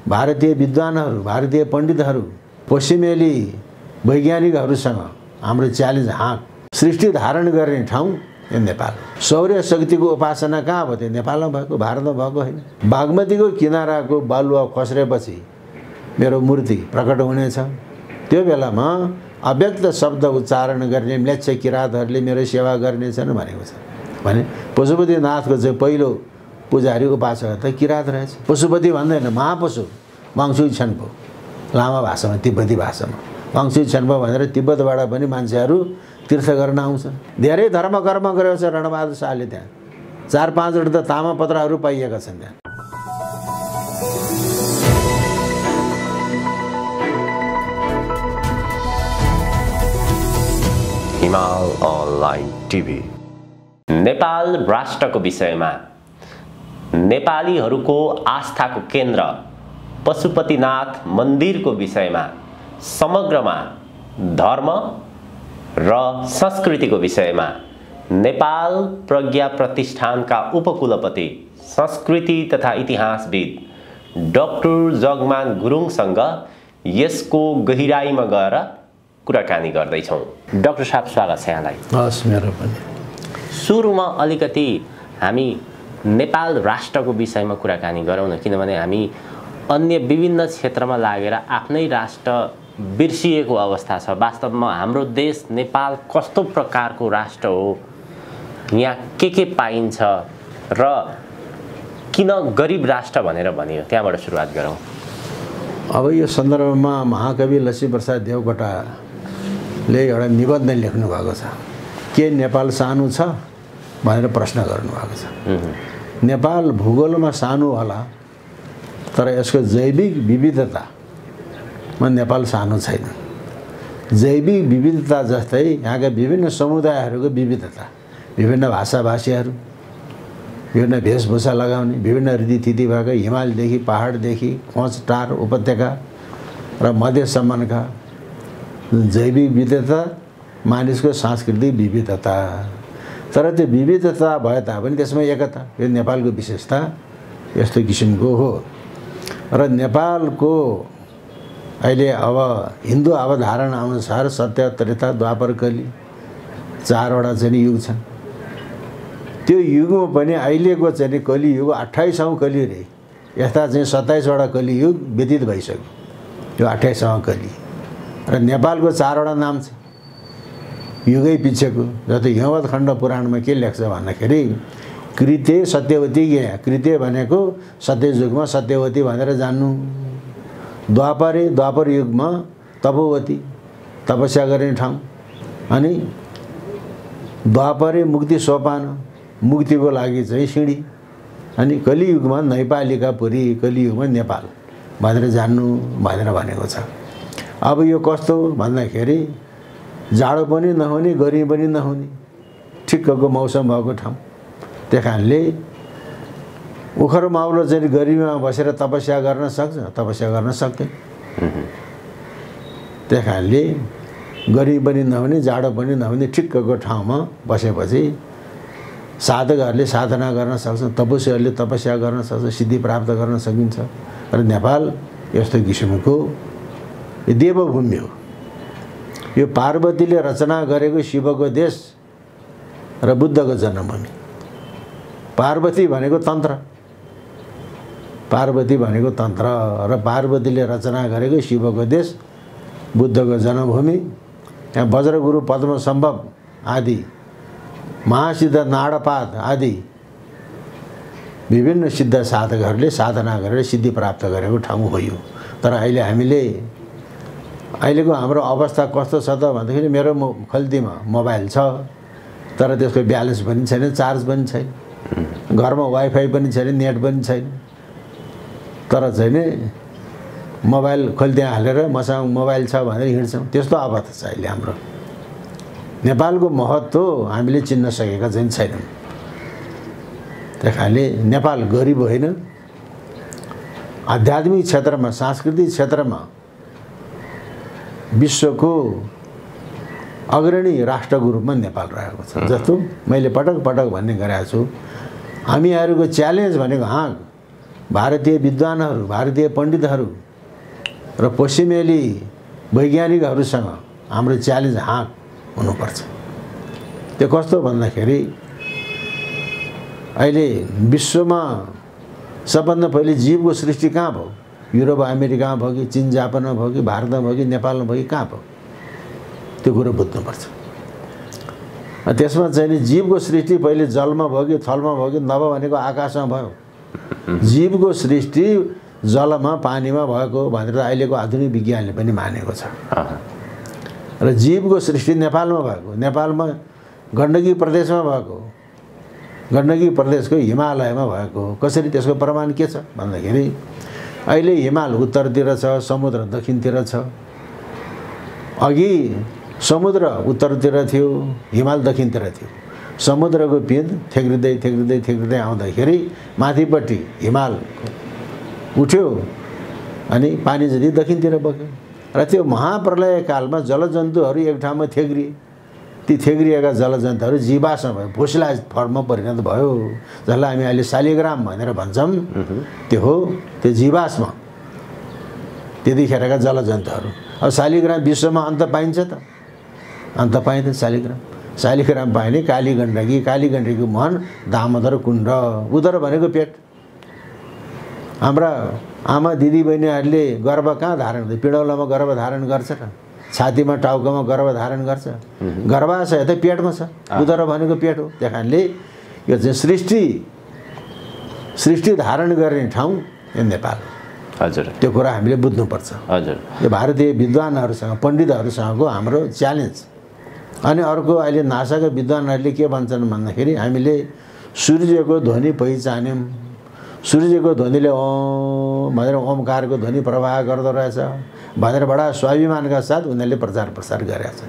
भारतीय विद्वानहरू, भारतीय पण्डितहरू, पश्चिमेली वैज्ञानिकहरूसँग हाम्रो च्यालेन्ज हाँक। सृष्टि धारण गर्ने ठाउँ यो नेपाल। सौर्य शक्तिको उपासना कहाँ भयो? त्यो नेपालमा भएको, भारतमा भएको होइन। बागमतीको किनाराको बालुवा खस्रेपछि मेरो मूर्ति प्रकट हुनेछ। त्यो बेलामा अव्यक्त शब्द उच्चारण गर्ने म्लेच्छ किराँतहरूले मेरो सेवा गर्नेछन् भनेको छ। भने पशुपतिनाथको चाहिँ पहिलो पुजारी उपासक त किराँत रहेछ। पशुपति भन्दैन, महापशु वाङसुई छेन्पो लामा भाषामा, तिब्बती भाषामा वाङसुई छेन्पो भनेर तिब्बतबाट पनि मान्छेहरू तीर्थ गर्न आउँछन्। धेरै धर्म कर्म गरेको छ रणबहादुर शाहले। त्यहाँ 4-5वटा त तामा पत्रहरू पाइएका छन् त्यहाँ। हिमाल अनलाइन टिभी। नेपाल राष्ट्रको विषयमा नेपालीहरूको आस्थाको केन्द्र पशुपतिनाथ मन्दिरको विषयमा समग्रमा धर्म र संस्कृतिको विषयमा नेपाल प्रज्ञा प्रतिष्ठानका उपकुलपति संस्कृति तथा इतिहासविद डाक्टर जगमान गुरुङसँग यसको गहिराईमा गएर कुराकानी गर्दैछौँ। डाक्टर साहब, स्वागत छ यहाँलाई। हस्, मेरो पनि। सुरुमा अलिकति हामी नेपाल राष्ट्रको विषयमा कुराकानी गरौँ न, किनभने हामी अन्य विभिन्न क्षेत्रमा लागेर आफ्नै राष्ट्र बिर्सिएको अवस्था छ। वास्तवमा हाम्रो देश नेपाल कस्तो प्रकारको राष्ट्र हो, यहाँ के पाइन्छ र किन गरिब राष्ट्र भनेर भनियो, त्यहाँबाट सुरुवात गरौँ। अब यो सन्दर्भमा महाकवि लक्ष्मीप्रसाद देवकोटाले एउटा निबन्ध लेख्नु भएको छ। के नेपाल सानो छ भनेर प्रश्न गर्नुभएको छ। नेपाल भूगोलमा सानो होला, तर यसको जैविक विविधतामा नेपाल सानो छैन। जैविक विविधता जस्तै यहाँका विभिन्न समुदायहरूको विविधता, विभिन्न भाषाभाषीहरू, विभिन्न वेशभूषा लगाउने, विभिन्न रीतिथिति भएका हिमालदेखि पहाडदेखि खोज टार उपत्यका र मध्यसम्मका जैविक विविधता, मानिसको सांस्कृतिक विविधता। तर त्यो विविधता भए तापनि त्यसमा एकता, यो नेपालको विशेषता यस्तो किसिमको हो। र नेपालको अहिले अब हिन्दू अवधारणा अनुसार सत्य, त्रेता, द्वापर, कली 4वटा चाहिँ युग छन्। त्यो युगमा पनि अहिलेको चाहिँ कलियुग 28औं कलि रे। यस्ता चाहिँ 27वटा कलियुग व्यतीत भइसक्यो। यो 28औं कलि। र नेपालको 4वटा नाम छ युगै पिछेको। जस्तै हिमवत खण्ड पुराणमा के लेख्छ भन्दाखेरि कृते सत्यवती ज्ञेय। कृते भनेको सत्ययुगमा सत्यवती भनेर जान्नु। द्वापर युगमा तपोवती, तपस्या गर्ने ठाउँ। अनि द्वापरे मुक्ति सोपान, मुक्तिको लागि चाहिँ सिँढी। अनि कलियुगमा नैपालिकापुरी, कलियुगमा नेपाल भनेर जान्नु भनेर भनेको छ। अब यो कस्तो भन्दाखेरि जाडो पनि नहुने, गर्मी पनि नहुने, ठिक्कको मौसम भएको ठाउँ। त्यही कारणले उखर माउलो चाहिँ गर्मीमा बसेर तपस्या गर्न सक्छ, तपस्या गर्न सक्दैन। त्यही कारणले गर्मी पनि नहुने, जाडो पनि नहुने ठिक्कको ठाउँमा बसेपछि साधकहरूले साधना गर्न सक्छन्, तपस्वीहरूले तपस्या गर्न सक्छ, सिद्धि प्राप्त गर्न सकिन्छ। र नेपाल यस्तो किसिमको देवभूमि हो। यो पार्वतीले रचना गरेको शिवको देश र बुद्धको जन्मभूमि। पार्वती भनेको तन्त्र, पार्वती भनेको तन्त्र र पार्वतीले रचना गरेको शिवको देश, बुद्धको जन्मभूमि। यहाँ वज्रगुरु पद्मसम्भव आदि, महासिद्ध नाडपाद आदि विभिन्न सिद्ध साधकहरूले साधना गरेर सिद्धि प्राप्त गरेको ठाउँ हो यो। तर अहिले हामीले अहिलेको हाम्रो अवस्था कस्तो छ त भन्दाखेरि मेरो खल्तीमा मोबाइल छ, तर त्यसको ब्यालेन्स पनि छैन, चार्ज पनि छैन, घरमा वाइफाई पनि छैन, नेट पनि छैन। तर चाहिँ नि मोबाइल खल्तीमा हालेर मसँग मोबाइल छ भनेर हिँड्छौँ। त्यस्तो अवस्था छ अहिले हाम्रो। नेपालको महत्त्व हामीले चिन्न सकेका चाहिँ छैनौँ। त्यही कारणले नेपाल गरिब होइन, आध्यात्मिक क्षेत्रमा, सांस्कृतिक क्षेत्रमा विश्वको अग्रणी राष्ट्रको रूपमा नेपाल रहेको छ। जस्तो मैले पटक पटक भन्ने गरेको छु, हामीहरूको च्यालेन्ज भनेको हाँक भारतीय विद्वानहरू, भारतीय पण्डितहरू र पश्चिमेली वैज्ञानिकहरूसँग हाम्रो च्यालेन्ज हाँक हुनुपर्छ। त्यो कस्तो भन्दाखेरि अहिले विश्वमा सबभन्दा पहिले जीवको सृष्टि कहाँ भयो? युरोप अमेरिकामा भयो कि चीन जापानमा भयो कि भारतमा भयो कि नेपालमा भयो कि कहाँ भयो? त्यो कुरो बुझ्नुपर्छ। त्यसमा चाहिँ नि जीवको सृष्टि पहिले जलमा भयो कि थलमा भयो कि नभ भनेको आकाशमा भयो। जीवको सृष्टि जलमा पानीमा भएको भनेर अहिलेको आधुनिक विज्ञानले पनि मानेको छ। र जीवको सृष्टि नेपालमा भएको, नेपालमा गण्डकी प्रदेशमा भएको, गण्डकी प्रदेशको हिमालयमा भएको। कसरी? त्यसको प्रमाण के छ भन्दाखेरि अहिले हिमाल उत्तरतिर छ, समुद्र दक्षिणतिर छ। अघि समुद्र उत्तरतिर थियो, हिमाल दक्षिणतिर थियो। समुद्रको पिँध थेग्रिँदै थेग्रिँदै थेग्रिँदै आउँदाखेरि माथिपट्टि हिमाल उठ्यो अनि पानी जति दक्षिणतिर बग्यो। र त्यो महाप्रलय कालमा जलजन्तुहरू एक ठाउँमा थेग्रिए। ती थेग्रिएका जलजन्तुहरू जीवाश्म भयो, फोसिलाइज फर्ममा परिणत भयो, जसलाई हामी अहिले शालिग्राम भनेर भन्छौँ। त्यो हो त्यो जीवाश्म, त्यतिखेरका जलजन्तुहरू। अब शालिग्राम विश्वमा अन्त पाइन्छ त? अन्त पाइँदैन शालिग्राम। शालिग्राम पाइने काली गण्डकी, काली गण्डकीको मुहान दामोदर कुण्ड। उदर भनेको पेट। हाम्रा आमा दिदीबहिनीहरूले गर्भ कहाँ धारण गर्छ? पिँडौलामा गर्भ धारण गर्छ र छातीमा टाउकोमा गर्भ धारण गर्छ। गर्भाशय त पेटमा छ। उदर भनेको पेट हो। त्यही कारणले यो चाहिँ सृष्टि धारण गर्ने ठाउँ यो नेपाल। हजुर, त्यो कुरा हामीले बुझ्नुपर्छ। हजुर, यो भारतीय विद्वानहरूसँग पण्डितहरूसँगको हाम्रो च्यालेन्ज। अनि अर्को अहिले नासाका विद्वानहरूले के भन्छन् भन्दाखेरि हामीले सूर्यको ध्वनि पहिचान्यौँ। सूर्यको ध्वनिले ओम भनेर ओमकारको ध्वनि प्रवाह गर्दो रहेछ भनेर बडा स्वाभिमानका साथ उनीहरूले प्रचार प्रसार गरेका छन्।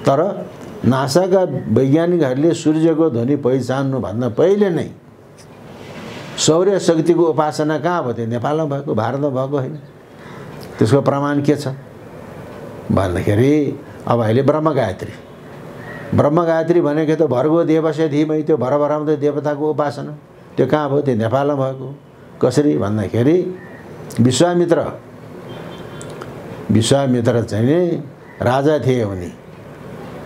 तर नासाका वैज्ञानिकहरूले सूर्यको ध्वनि पहिचान्नुभन्दा पहिले नै सौर्य शक्तिको उपासना कहाँ भयो? त्यो नेपालमा भएको, भारतमा भएको होइन। त्यसको प्रमाण के छ भन्दाखेरि अब अहिले ब्रह्मगायत्री भनेको त भर्गो देवस्य धीमहि, त्यो भरभराउँदो देवताको उपासना। त्यो कहाँ भयो? त्यो नेपालमा भएको। कसरी भन्दाखेरि विश्वामित्र चाहिँ नि राजा थिए उनी।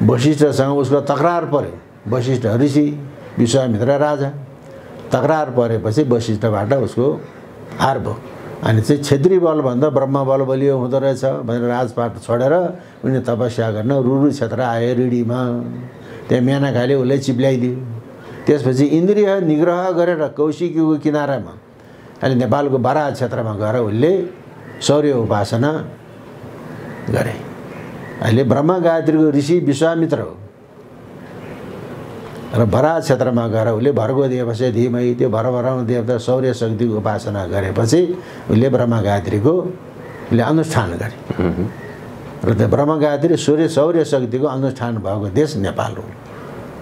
वशिष्ठसँग उसको तकरार पर्यो। वशिष्ठ ऋषि, विश्वामित्र राजा। तकरार परेपछि वशिष्ठबाट उसको हार भयो। अनि चाहिँ क्षेत्री बलभन्दा ब्रह्म बल बलियो हुँदो रहेछ भनेर राजपाट छोडेर उनी तपस्या गर्न रुरु क्षेत्र आए रिडीमा। त्यहाँ मेनकाले उसलाई चिप्ल्याइदियो। त्यसपछि इन्द्रिय निग्रह गरेर कौशिकीको किनारामा अहिले नेपालको बराह क्षेत्रमा गएर उसले सौर्य उपासना गरे। अहिले ब्रह्मगायत्रीको ऋषि विश्वामित्र हो र बराह क्षेत्रमा गएर उसले भर्गो देवस्य धीमहि, त्यो भरभराउनु देवता सौर्य शक्तिको उपासना गरेपछि उसले ब्रह्मगायत्रीको उसले अनुष्ठान गरे। र त्यो ब्रह्मगायत्री सौर्य शक्तिको अनुष्ठान भएको देश नेपाल हो।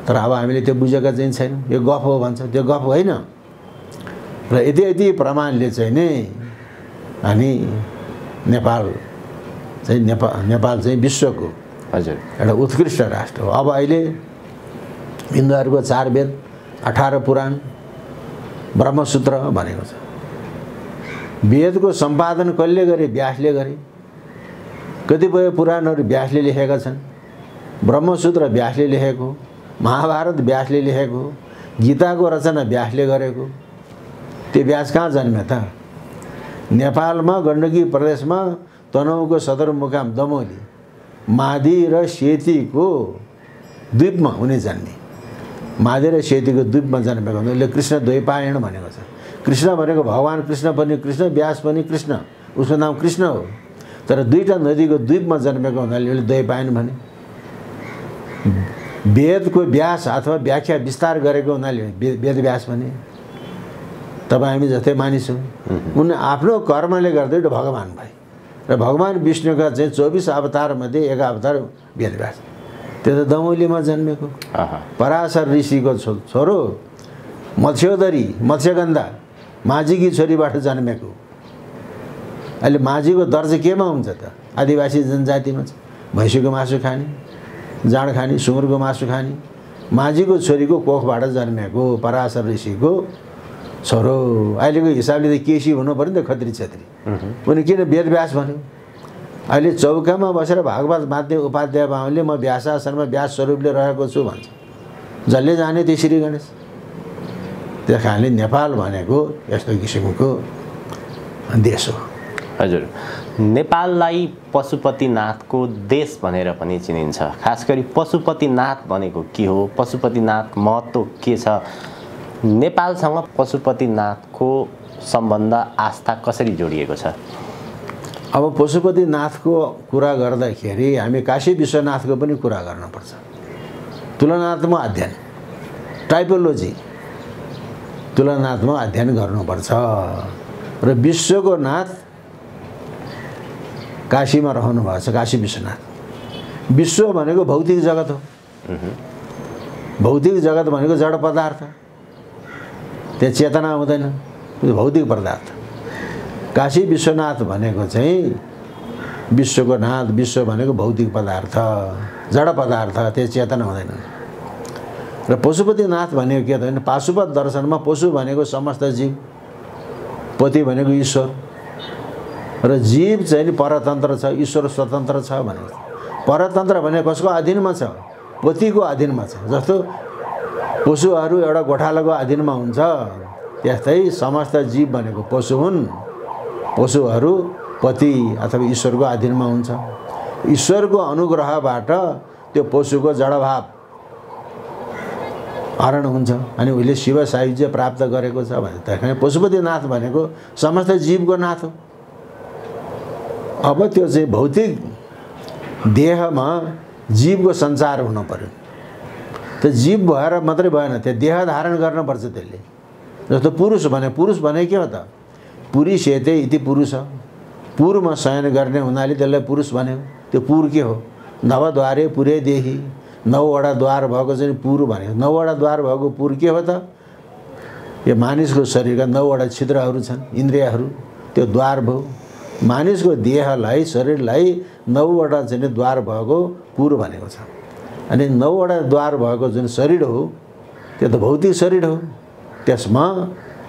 तर अब हामीले त्यो बुझेका चाहिँ छैनौँ। यो गफ हो भन्छ, त्यो गफ होइन। र यति प्रमाणले चाहिँ नि हामी नेपाल चाहिँ विश्वको हजुर एउटा उत्कृष्ट राष्ट्र हो। अब अहिले हिन्दूहरूको 4 वेद, 18 पुराण, ब्रह्मसूत्र भनेको छ। वेदको सम्पादन कसले गरे? व्यासले गरे। कतिपय पुराणहरू व्यासले लेखेका छन्। ब्रह्मसूत्र व्यासले लेखेको, महाभारत व्यासले लेखेको, गीताको रचना व्यासले गरेको। त्यो व्यास कहाँ जन्मे त? नेपालमा गण्डकी प्रदेशमा तनहुँको सदरमुकाम दमोली, मादी र सेतीको द्वीपमा उनी जन्मे। मादी र सेतीको द्वीपमा जन्मेको हुनाले कृष्ण द्वैपायन भनेको छ। कृष्ण भनेको भगवान कृष्ण पनि कृष्ण, व्यास पनि कृष्ण, उसको नाम कृष्ण हो। तर दुईटा नदीको द्वीपमा जन्मेको हुनाले उसले द्वैपायन भने। वेदको व्यास अथवा व्याख्या विस्तार गरेको हुनाले वेद व्यास भने। तपाईँ हामी जस्तै मानिस हौँ। उनी आफ्नो कर्मले गर्दै भगवान भए। र भगवान विष्णुका चाहिँ 24 अवतारमध्ये एक अवतार वेदव्यास। त्यो त दमोलीमा जन्मेको पराशर ऋषिको छोरो मत्स्योदरी, मत्स्यगन्धा माझीकी छोरीबाट जन्मेको। अहिले माझीको दर्जा केमा हुन्छ त? आदिवासी जनजातिमा छ। भैँसीको मासु खाने, जाँड खाने, सुँगुरको मासु खाने। माझीको छोरीको कोखबाट जन्मेको पराशर ऋषिको छोरो अहिलेको हिसाबले त केसी हुनु पऱ्यो नि त खत्री छेत्री उनी किन वेदव्यास भन्यो अहिले चौकामा बसेर भागवत बाँध्ने उपाध्याय बाहुनले म व्यास आश्रममा व्यास स्वरूपले रहेको छु भन्छ जसले जाने त्यसरी गणेश त्यस कारणले नेपाल भनेको यस्तो किसिमको देश हो हजुर नेपाललाई पशुपतिनाथको देश भनेर पनि चिनिन्छ खास गरी पशुपतिनाथ भनेको के हो पशुपतिनाथ महत्त्व के छ नेपालसँग पशुपतिनाथको सम्बन्ध आस्था कसरी जोडिएको छ अब पशुपतिनाथको कुरा गर्दाखेरि हामी काशी विश्वनाथको पनि कुरा गर्नुपर्छ तुलनात्मक अध्ययन टाइपोलोजी तुलनात्मक अध्ययन गर्नुपर्छ र विश्वको नाथ काशीमा रहनु भएको छ काशी विश्वनाथ विश्व भनेको भौतिक जगत हो भौतिक जगत भनेको जड पदार्थ त्यहाँ चेतना हुँदैन त्यो भौतिक पदार्थ काशी विश्वनाथ भनेको चाहिँ विश्वको नाथ विश्व भनेको भौतिक पदार्थ जड पदार्थ त्यो चेतना हुँदैन र पशुपतिनाथ भनेको के त भने पाशुपत दर्शनमा पशु भनेको समस्त जीव पति भनेको ईश्वर र जीव चाहिँ परतन्त्र छ ईश्वर स्वतन्त्र छ भनेको परतन्त्र भने कसको अधीनमा छ पतिको अधीनमा छ जस्तो पशुहरू एउटा गोठालाको अधीनमा हुन्छ त्यस्तै समस्त जीव भनेको पशु हुन् पशुहरू पति अथवा ईश्वरको अधीनमा हुन्छ ईश्वरको अनुग्रहबाट त्यो पशुको जडभाव हरण हुन्छ अनि उहिले शिव सायुज्य प्राप्त गरेको छ भने त्यहाँ पशुपतिनाथ भनेको समस्त जीवको नाथ हो अब त्यो चाहिँ भौतिक देहमा जीवको सञ्चार हुनु पर्यो त्यो जीव भएर मात्रै भएन त्यो देह धारण गर्नुपर्छ त्यसले जस्तो पुरुष भने के हो त पुरी सेते इति पुरुष पुरमा शयन गर्ने हुनाले त्यसलाई पुरुष भन्यो त्यो पुर के हो नवद्वारे पुरै देही 9वटा द्वार भएको चाहिँ पुर भन्यो 9वटा द्वार भएको पुर के हो त यो मानिसको शरीरका 9वटा छिद्रहरू छन् इन्द्रियहरू त्यो द्वार भयो मानिसको देहलाई शरीरलाई 9वटा चाहिँ द्वार भएको पुर भनेको छ अनि 9वटा द्वार भएको जुन शरीर हो त्यो त भौतिक शरीर हो त्यसमा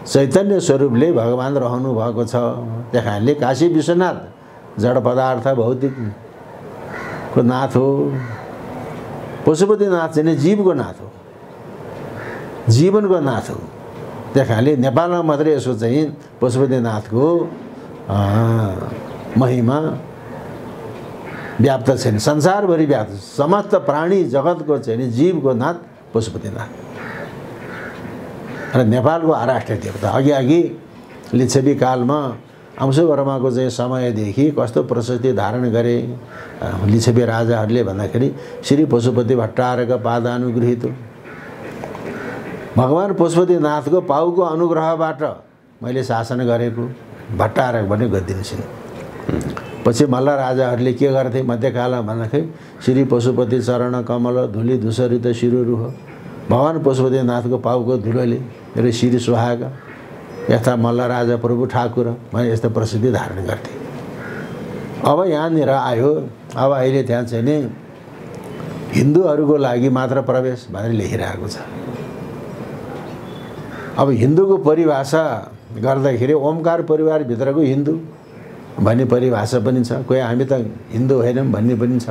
चैतन्य स्वरूपले भगवान रहनु भएको छ त्यस कारणले काशी विश्वनाथ जड पदार्थ भौतिकको नाथ हो पशुपतिनाथ चाहिँ जीवको नाथ हो जीवनको नाथ हो त्यस कारणले नेपालमा मात्रै यसो चाहिँ पशुपतिनाथको महिमा व्याप्त छैन संसारभरि व्याप्त समस्त प्राणी जगतको चाहिँ जीवको नाथ पशुपतिनाथ र नेपालको आराष्ट्रिय देवता अघि लिच्छवी कालमा अंशुवर्माको चाहिँ समयदेखि कस्तो प्रशस्ति धारण गरे लिच्छवी राजाहरूले भन्दाखेरि श्री पशुपति भट्टारका पादानुगृहित भगवान पशुपतिनाथको पाउको अनुग्रहबाट मैले शासन गरेको भट्टारक भने गद्दिन्छन् पछि मल्ल राजाहरूले के गर्थे मध्यकालमा भन्दाखेरि श्री पशुपति चरण कमल धुली धुसरित शिरहरू हो भगवान पशुपतिनाथको पाउको धुलोले मेरो शिर सुहाएका यस्ता मल्ल राजा प्रभु ठाकुर भने यस्तो प्रसिद्धि धारण गर्थे अब यहाँनिर आयो अब अहिले त्यहाँ चाहिँ नि हिन्दूहरूको लागि मात्र प्रवेश भनेर लेखिरहेको छ अब हिन्दूको परिभाषा गर्दाखेरि ओमकार परिवारभित्रको हिन्दू भन्ने परिभाषा पनि छ कोही हामी त हिन्दू होइनौँ भन्ने पनि छ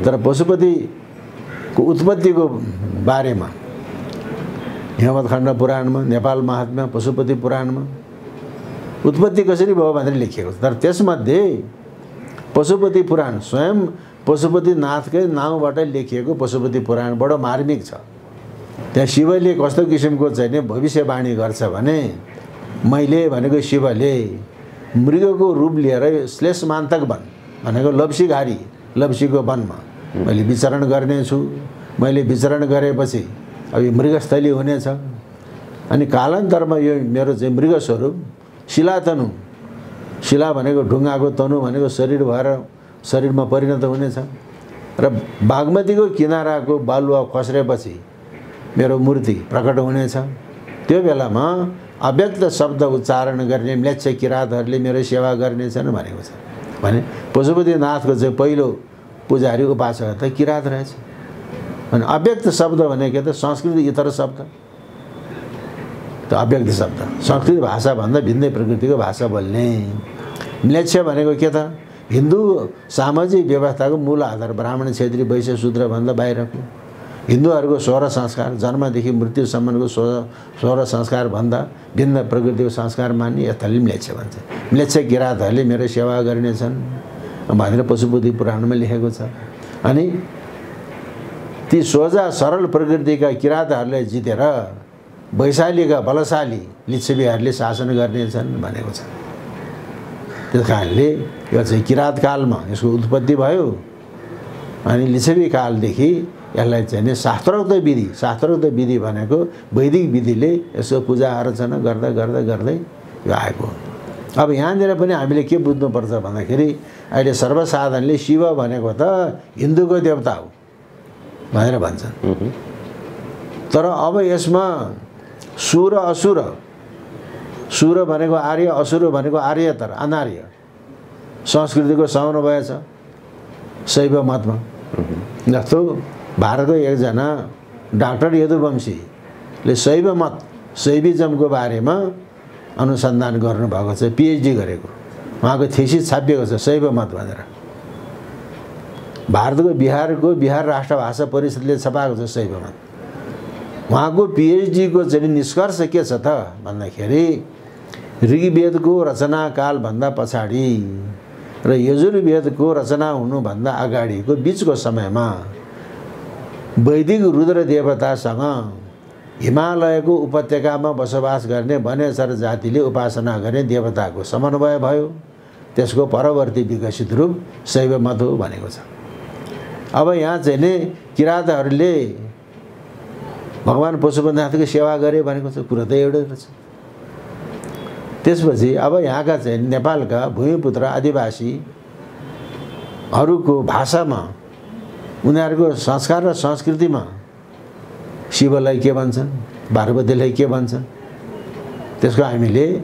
तर पशुपतिको उत्पत्तिको बारेमा हिमवत्खण्ड पुराणमा नेपाल महात्म्य पशुपति पुराणमा उत्पत्ति कसरी भयो भनेर लेखिएको छ तर त्यसमध्ये पशुपति पुराण स्वयं पशुपतिनाथकै नाउँबाट लेखिएको पशुपति पुराण बडो मार्मिक छ त्यहाँ शिवले कस्तो किसिमको चाहिँ भविष्यवाणी गर्छ भने मैले भनेको शिवले मृगको रूप लिएर श्लेषमान्तक वन भनेको लप्सीघारी लप्सीको वनमा मैले विचरण गर्नेछु मैले विचरण गरेपछि अब यो मृगस्थली हुनेछ अनि कालान्तरमा यो मेरो चाहिँ मृगस्वरूप शिलातनु शिला भनेको ढुङ्गाको तनु भनेको शरीर भएर शरीरमा परिणत हुनेछ र बागमतीको किनाराको बालुवा खस्रेपछि मेरो मूर्ति प्रकट हुनेछ त्यो बेलामा अव्यक्त शब्द उच्चारण गर्ने म्लेच्छ किराँतहरूले मेरो सेवा गर्नेछन् भनेको छ भने पशुपतिनाथको चाहिँ पहिलो पुजारी उपासक त किराँत रहेछ अनि अव्यक्त शब्द भनेको त संस्कृत इतर शब्द त्यो अव्यक्त शब्द संस्कृत भाषाभन्दा भिन्दै प्रकृतिको भाषा बोल्ने। म्लेच्छ भनेको के त? हिन्दू सामाजिक व्यवस्थाको मूल आधार ब्राह्मण क्षेत्रीय वैश्य शूद्रभन्दा बाहिरको हिन्दूहरूको 16 संस्कार जन्मदेखि मृत्युसम्मको 16 संस्कारभन्दा भिन्न प्रकृतिको संस्कार मान्ने यस्ताले म्लेच्छ भन्छ। म्लेच्छ किराँतहरूले मेरो सेवा गर्नेछन् भनेर पशुपति पुराणमा लेखेको छ। अनि ती सोझा सरल प्रकृतिका किराँतहरूले जितेर वैशालीका बलशाली लिच्छवीहरूले शासन गर्नेछन् भनेको छ। त्यस कारणले यो चाहिँ किराँत कालमा यसको उत्पत्ति भयो। अनि लिच्छवी कालदेखि यसलाई चाहिँ शास्त्रोक्त विधि भनेको वैदिक विधिले यसको पूजा अर्चना गर्दा गर्दा गर्दै यो आएको। अब यहाँनिर पनि हामीले के बुझ्नुपर्छ भन्दाखेरि अहिले सर्वसाधारणले शिव भनेको त हिन्दूको देवता हो भनेर भन्छन्। तर अब यसमा सुर असुर, सुर भनेको आर्य, असुर भनेको आर्यतर अनार्य संस्कृतिको समन्वय छ शैव मतमा। जस्तो भारतको एकजना डाक्टर यदुवंशीले शैव मत शैविजमको बारेमा अनुसन्धान गर्नुभएको छ, पिएचडी गरेको। उहाँको थेसिस छापिएको छ शैव मत भनेर। भारतको बिहार राष्ट्र भाषा परिषदले छपाएको छ शैव मत। उहाँको पिएचडीको चाहिँ निष्कर्ष के छ त भन्दाखेरि ऋग्वेदको रचनाकालभन्दा पछाडि र यजुर्वेदको रचना हुनुभन्दा अगाडिको बिचको समयमा वैदिक रुद्र देवतासँग हिमालयको उपत्यकामा बसोबास गर्ने वनेचर जातिले उपासना गर्ने देवताको समन्वय भयो। त्यसको परवर्ती विकसित रूप शैव मत हो भनेको छ। अब यहाँ चाहिँ नि किराँतहरूले भगवान पशुपतिनाथको सेवा गरे भनेको छ, कुरा त एउटै रहेछ। त्यसपछि अब यहाँका चाहिँ नेपालका भूमिपुत्र आदिवासीहरूको भाषामा उनीहरूको संस्कार र संस्कृतिमा शिवलाई के भन्छन्, पार्वतीलाई के भन्छन्, त्यसको हामीले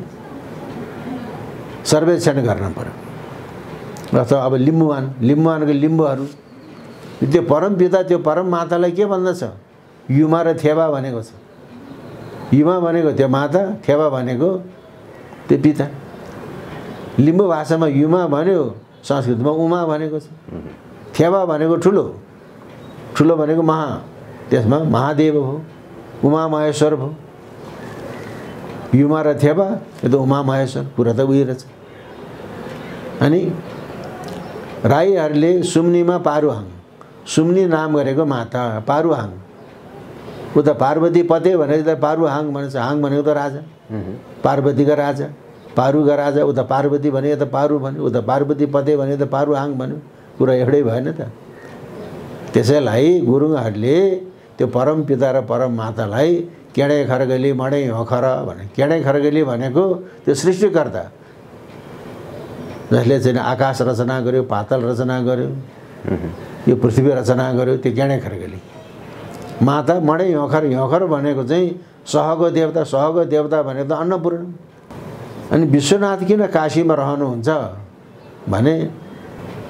सर्वेक्षण गर्न पर्यो। जस्तो अब लिम्बुवानको लिम्बुहरू त्यो परमपिता त्यो परम मातालाई के भन्दछ? युमा र थेवा भनेको छ। युमा भनेको त्यो माता, थेवा भनेको त्यो पिता। लिम्बू भाषामा युमा भन्यो, संस्कृतमा उमा भनेको छ। थेवा भनेको ठुलो भनेको महा, त्यसमा महादेव हो, उमा महेश्वर हो। युमा र थेवा यो त उमा महेश्वर, कुरा त उही रहेछ। अनि राईहरूले सुम्नीमा पारुहाङ, सुम्नी नाम गरेको माता पारुहाङ। उता पार्वती पते भनेको त पारुहाङ भन्छ। हाङ भनेको त राजा, पार्वतीका राजा, पारुका राजा। उता पार्वती भनेको त पारु भन्यो, उता पार्वती पते भनेको त पारुहाङ भन्यो, कुरा एउटै भएन त। त्यसैलाई गुरुङहरूले त्यो परम पिता र परम मातालाई केडे खर्गली मडे हखर भने। केडे खर्गली भनेको त्यो सृष्टिकर्ता जसले चाहिँ आकाश रचना गर्यो, पातल रचना गर्यो, यो पृथ्वी रचना गर्यो, त्यो केडे खर्गली। माता मडे हखर भनेको चाहिँ सहको देवता भनेको त अन्नपूर्ण। अनि विश्वनाथ किन काशीमा रहनुहुन्छ भने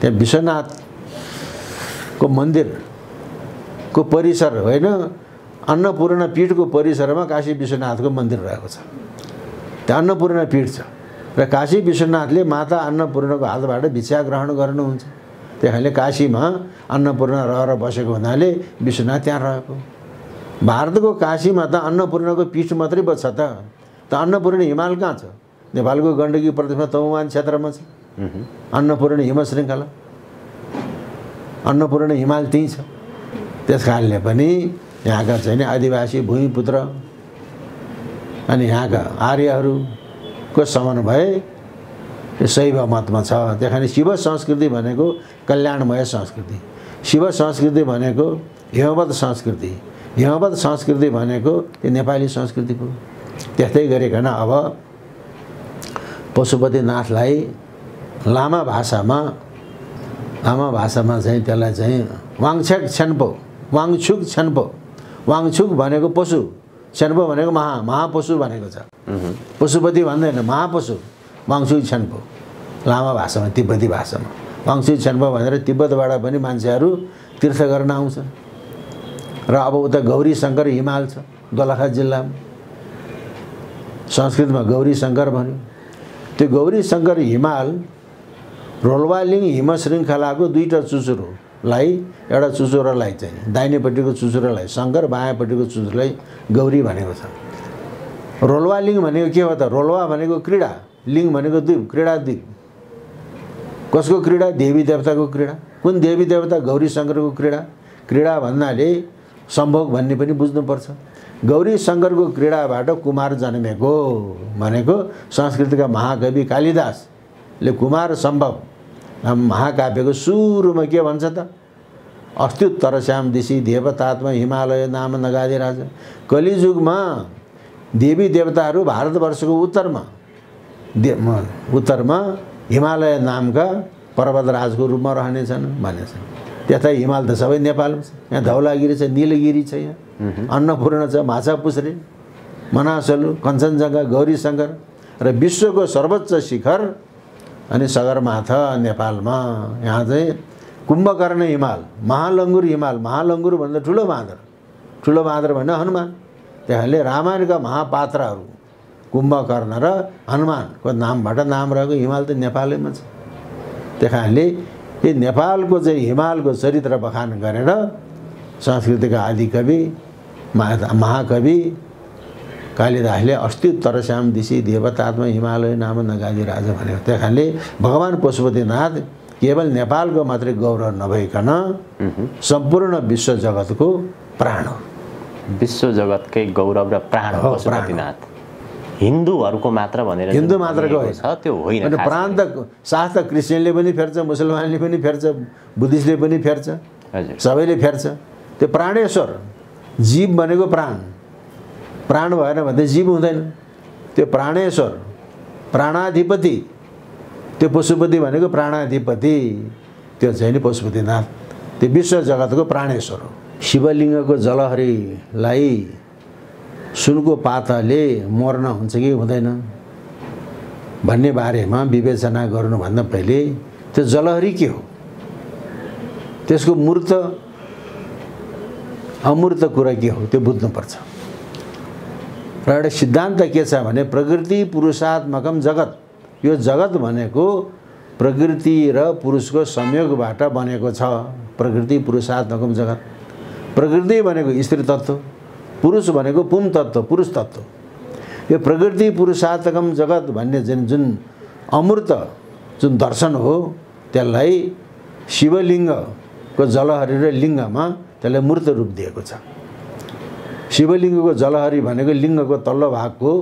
त्यहाँ विश्वनाथको मन्दिरको परिसर होइन, अन्नपूर्ण पीठको परिसरमा काशी विश्वनाथको मन्दिर रहेको छ। त्यहाँ अन्नपूर्ण पीठ छ र काशी विश्वनाथले माता अन्नपूर्णको हातबाट भिक्षा ग्रहण गर्नुहुन्छ। त्यहाँले काशीमा अन्नपूर्ण रहेर बसेको हुनाले विश्वनाथ त्यहाँ रहेको। भारतको काशीमा त अन्नपूर्णको पीठ मात्रै छ त अन्नपूर्ण हिमाल कहाँ छ? नेपालको गण्डकी प्रदेशमा तमुवान क्षेत्रमा छ अन्नपूर्ण हिम श्रृङ्खला, अन्नपूर्ण हिमाल त्यहीँ छ। त्यस कारणले पनि यहाँका चाहिँ आदिवासी भूमिपुत्र अनि यहाँका आर्यहरूको समन्वय शैव मतमा छ। त्यहाँदेखि शिव संस्कृति भनेको कल्याणमय संस्कृति, शिव संस्कृति भनेको हिमवत संस्कृति, हिमवत संस्कृति भनेको त्यो नेपाली संस्कृति हो। त्यस्तै गरिकन अब पशुपतिनाथलाई लामा भाषामा चाहिँ त्यसलाई चाहिँ वाङछेक छेन्पो, वाङछुक छेन्पो। वाङछुक भनेको पशु, छेन्पो भनेको महापशु भनेको छ। पशुपति भन्दैन, महापशु वाङछुक छेन्पो लामा भाषामा, तिब्बती भाषामा। वाङछुक छेन्पो भनेर तिब्बतबाट पनि मान्छेहरू तीर्थ गर्न आउँछन्। र अब उता गौरी शङ्कर हिमाल छ दोलखा जिल्लामा, संस्कृतमा गौरी शङ्कर भन्यो। त्यो गौरी शङ्कर हिमाल रोल्वालिङ हिमश्रृङ्खलाको दुईवटा चुचुरोलाई, एउटा चुचुरोलाई चाहिँ दाहिनेपट्टिको चुचुरोलाई शङ्कर, बायाँपट्टिको चुचुरोलाई गौरी भनेको छ। रोल्वालिङ भनेको के हो त? रोल्वा भनेको क्रीडा, लिङ भनेको द्वीप, क्रीडा द्वीप। कसको क्रीडा? देवी देवताको क्रीडा। कुन देवी देवता? गौरी शङ्करको क्रीडा। क्रीडा भन्नाले सम्भोग भन्ने पनि बुझ्नुपर्छ। गौरी शङ्करको क्रीडाबाट कुमार जन्मेको भनेको संस्कृतका महाकवि कालिदासले कुमार सम्भव महाकाव्यको सुरुमा के भन्छ त? अस्त्युत्तर श्याम दिशी देवतात्मा हिमालय नाम नगादे राजा। कलिजुगमा देवी देवताहरू भारतवर्षको उत्तरमा हिमालय नामका पर्वतराजको रूपमा रहनेछन् भनेछन्। त्यता हिमाल त सबै नेपालमा छ। यहाँ धौलागिरी छ, नीलगिरी छ, यहाँ अन्नपूर्ण छ, माछापुच्छ्रे, मनासलु, कञ्चनजङ्घा, गौरी शङ्कर र विश्वको सर्वोच्च शिखर अनि सगरमाथा नेपालमा। यहाँ चाहिँ कुम्भकर्ण हिमाल, महालङ्गुर हिमाल। महालङ्गुर भन्दा ठुलो बाँदर भन्दा हनुमान। त्यहाँले रामायणका महापात्रहरू कुम्भकर्ण र हनुमानको नामबाट नाम रहेको हिमाल त नेपालैमा छ। त्यहाँले यो नेपालको चाहिँ हिमालको चरित्र बखान गरेर संस्कृतिका आदिकवि महाकवि कालिदासले अस्त्युत्तर श्याम दिशी देवतात्मा हिमालय नाम नगादी राजा भनेको। त्यहाँले भगवान् पशुपतिनाथ केवल नेपालको मात्रै गौरव नभइकन सम्पूर्ण विश्व जगतको प्राण हो। विश्व जगतकै गौरव र प्राण हो पशुपतिनाथ। हिन्दूहरूको मात्र भनेर हिन्दू मात्रको छ त्यो होइन। प्राण त साथ त क्रिस्चियनले पनि फेर्छ, मुसलमानले पनि फेर्छ, बुद्धिस्टले पनि फेर्छ, सबैले फेर्छ। त्यो प्राणेश्वर जीव भनेको प्राण भएन भने जीव हुँदैन। त्यो प्राणेश्वर प्राणाधिपति, त्यो पशुपति भनेको प्राणाधिपति, त्यो चाहिँ नि पशुपतिनाथ, त्यो विश्व जगतको प्राणेश्वर हो। शिवलिङ्गको जलहरीलाई सुनको पाताले मर्न हुन्छ कि हुँदैन भन्ने बारेमा विवेचना गर्नुभन्दा पहिले त्यो जलहरी के हो, त्यसको मूर्त अमूर्त कुरा के हो त्यो बुझ्नुपर्छ। र एउटा सिद्धान्त के छ भने प्रकृति पुरुषात्मकम जगत। यो जगत भनेको प्रकृति र पुरुषको संयोगबाट बनेको छ। प्रकृति पुरुषात्मकम जगत। प्रकृति भनेको स्त्री तत्त्व, पुरुष भनेको पुम तत्त्व, पुरुष तत्त्व। यो प्रकृति पुरुषात्मकम जगत भन्ने जुन अमूर्त जुन दर्शन हो त्यसलाई शिवलिङ्गको जलहरी र लिङ्गमा त्यसलाई मूर्त रूप दिएको छ। शिवलिङ्गको जलहरी भनेको लिङ्गको तल्लो भागको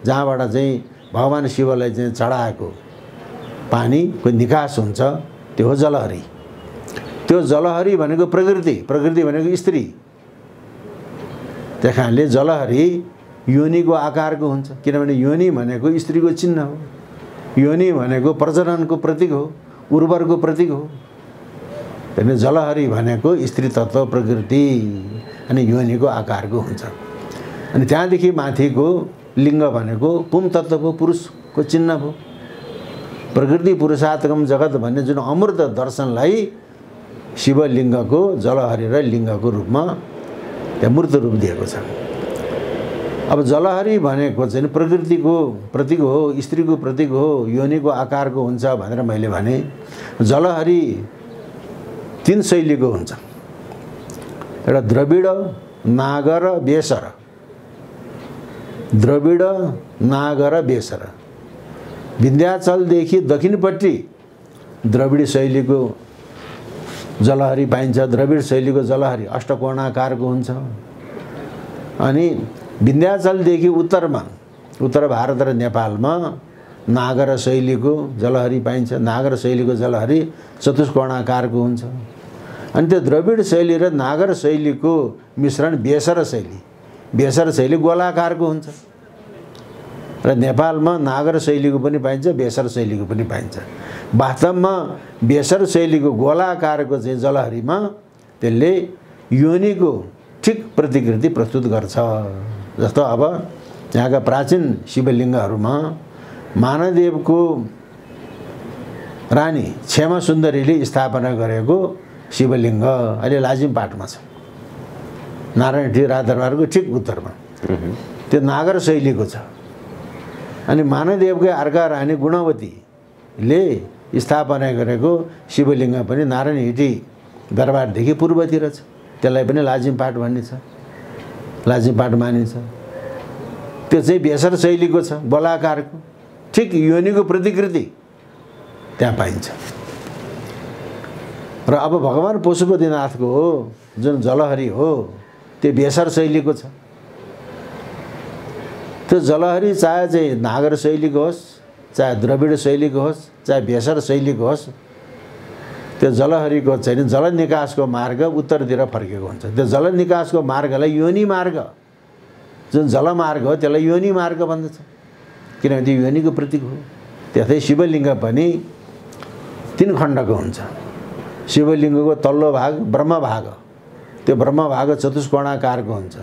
जहाँबाट चाहिँ भगवान् शिवलाई चाहिँ चढाएको पानीको निकास हुन्छ त्यो हो जलहरी। त्यो जलहरी भनेको प्रकृति, प्रकृति भनेको स्त्री। त्यही कारणले जलहरी योनिको आकारको हुन्छ, किनभने योनि भनेको स्त्रीको चिन्ह हो। योनि भनेको प्रजननको प्रतीक हो, उर्वरको प्रतीक हो। त्यसले जलहरी भनेको स्त्री तत्त्व प्रकृति अनि योनिको आकारको हुन्छ। अनि त्यहाँदेखि माथिको लिङ्ग भनेको पुम तत्त्वको पुरुषको चिन्ह हो। प्रकृति पुरुषात्मकम जगत भन्ने जुन अमूर्त दर्शनलाई शिवलिङ्गको जलहरी र लिङ्गको रूपमा त्यहाँ मूर्त रूप दिएको छ। अब जलहरी भनेको चाहिँ प्रकृतिको प्रतीक हो, स्त्रीको प्रतीक हो, योनिको आकारको हुन्छ भनेर मैले भने। जलहरी 3 शैलीको हुन्छ। एउटा द्रविड, नागर, बेसर। द्रविड, नागर, बेसर। विन्ध्याचलदेखि दक्षिणपट्टि द्रविड शैलीको जलहरी पाइन्छ। द्रविड शैलीको जलहरी अष्टकोणाकारको हुन्छ। अनि विन्ध्याचलदेखि उत्तरमा, उत्तर भारत र नेपालमा नागर शैलीको जलहरी पाइन्छ। नागर शैलीको जलहरी चतुष्कोणाकारको हुन्छ। अनि त्यो द्रविड शैली र नागर शैलीको मिश्रण बेसर शैली। बेसर शैली गोलाकारको हुन्छ र नेपालमा नागर शैलीको पनि पाइन्छ, बेसर शैलीको पनि पाइन्छ। वास्तवमा बेसर शैलीको गोलाकारको चाहिँ जलहरीमा त्यसले योनिको ठिक प्रतिकृति प्रस्तुत गर्छ। जस्तो अब यहाँका प्राचीन शिवलिङ्गहरूमा मानदेवको रानी क्षमा सुन्दरीले स्थापना गरेको शिवलिङ्ग अहिले लाजिमपाटमा छ, नारायण टी राजदरबारको ठिक उत्तरमा। त्यो नागर शैलीको छ। अनि मानवदेवकै अर्का रानी गुणवतीले स्थापना गरेको शिवलिङ्ग पनि नारायण हिटी दरबारदेखि पूर्वतिर छ। त्यसलाई पनि लाजिमपाट भनिन्छ, लाजिमपाट मानिन्छ। त्यो चाहिँ बेसर शैलीको छ, गोलाकारको, ठिक योनिको प्रतिकृति त्यहाँ पाइन्छ। र अब भगवान् पशुपतिनाथको जुन जलहरी हो त्यो बेसर शैलीको छ। त्यो जलहरी चाहे चाहिँ नागर शैलीको होस्, चाहे द्रविड शैलीको होस्, चाहे बेसर शैलीको होस्, त्यो जलहरीको चाहिँ जल निकासको मार्ग उत्तरतिर फर्केको हुन्छ। त्यो जल निकासको मार्गलाई योनि मार्ग, जुन जलमार्ग हो त्यसलाई योनि मार्ग भन्दछ, किनभने त्यो योनिको प्रतीक हो। त्यस्तै शिवलिङ्ग पनि 3 खण्डको हुन्छ। शिवलिङ्गको तल्लो भाग ब्रह्म भाग, त्यो ब्रह्म भाग चतुष्कोणाकारको हुन्छ।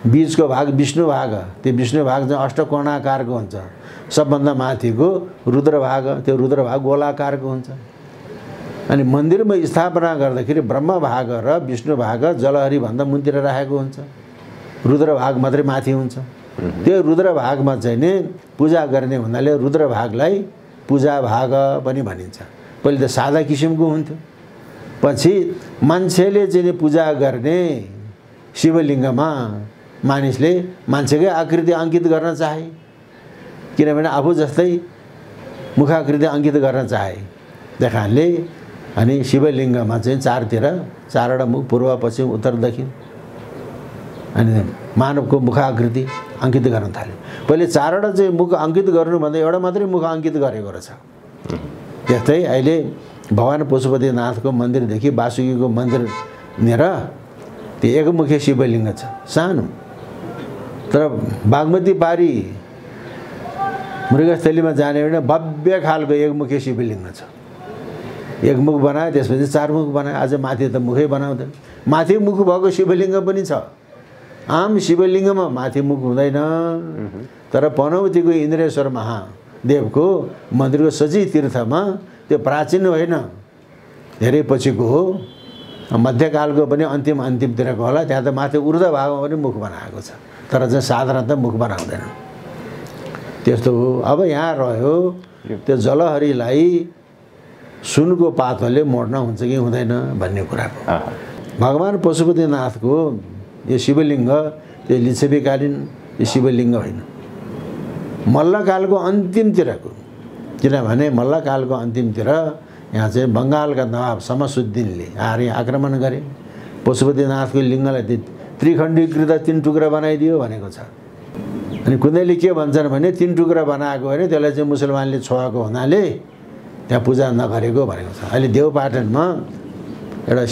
बीचको भाग विष्णु भाग, त्यो विष्णु भाग चाहिँ अष्टकोणाकारको हुन्छ। सबभन्दा माथिको रुद्र भाग, त्यो रुद्र भाग गोलाकारको हुन्छ। अनि मन्दिरमा स्थापना गर्दाखेरि ब्रह्म भाग र विष्णु भाग जलहरीभन्दा मुनितिर राखेको हुन्छ, रुद्र भाग मात्रै माथि हुन्छ। त्यो रुद्र भागमा चाहिँ नि पूजा गर्ने हुनाले रुद्र भागलाई पूजा भाग पनि भनिन्छ। पहिले त सादा किसिमको हुन्थ्यो, पछि मान्छेले चाहिँ पूजा गर्ने शिवलिङ्गमा मानिसले मान्छेकै आकृति अंकित गर्न चाहे, किनभने आफू जस्तै मुखाकृति अंकित गर्न चाहे देखानले। अनि शिवलिङ्गमा चाहिँ चारतिर 4वटा मुख, पूर्व पश्चिम उत्तर दक्षिण, अनि मानवको मुखाकृति अंकित गर्न थाल्यो। पहिले 4वटा चाहिँ मुख अंकित गर्नुभन्दा एउटा मात्रै मुख अंकित गरेको रहेछ। त्यस्तै अहिले भगवान् पशुपतिनाथको मन्दिरदेखि वासुकीको मन्दिरनेर त्यो एकमुखे शिवलिङ्ग छ, सानो। तर बागमती पारी मृगस्थलीमा जाने भने भव्य खालको एकमुखे शिवलिङ्ग छ। एक मुख बनायो, त्यसपछि 4 मुख बनायो। आज माथि त मुखै बनाउँदैन। माथि मुख भएको शिवलिङ्ग पनि छ। आम शिवलिङ्गमा माथि मुख हुँदैन। तर पनौतीको इन्द्रेश्वर महादेवको मन्दिरको सजी तीर्थमा त्यो प्राचीन होइन, धेरै पछिको हो, मध्यकालको पनि अन्तिमतिरको होला। त्यहाँ त माथि ऊर्ध्व भागमा पनि मुख बनाएको छ, तर चाहिँ साधारणतः मुख बनाउँदैन। त्यस्तो हो। अब यहाँ रह्यो त्यो जलहरीलाई सुनको पातोले मोड्न हुन्छ कि हुँदैन भन्ने कुराको। भगवान् पशुपतिनाथको यो शिवलिङ्ग त्यो लिच्छवीकालीन यो शिवलिङ्ग होइन, मल्लकालको अन्तिमतिरको। किनभने मल्लकालको अन्तिमतिर यहाँ चाहिँ बङ्गालका नवाब शमसुद्दिनले आएर यहाँ आक्रमण गरे। पशुपतिनाथको लिङ्गलाई त्रिखण्डीकृत 3 टुक्रा बनाइदियो भनेको छ। अनि कुनैले के भन्छन् भने 3 टुक्रा बनाएको होइन, त्यसलाई चाहिँ मुसलमानले छोएको हुनाले त्यहाँ पूजा नगरेको भनेको छ। अहिले देवपाटनमा एउटा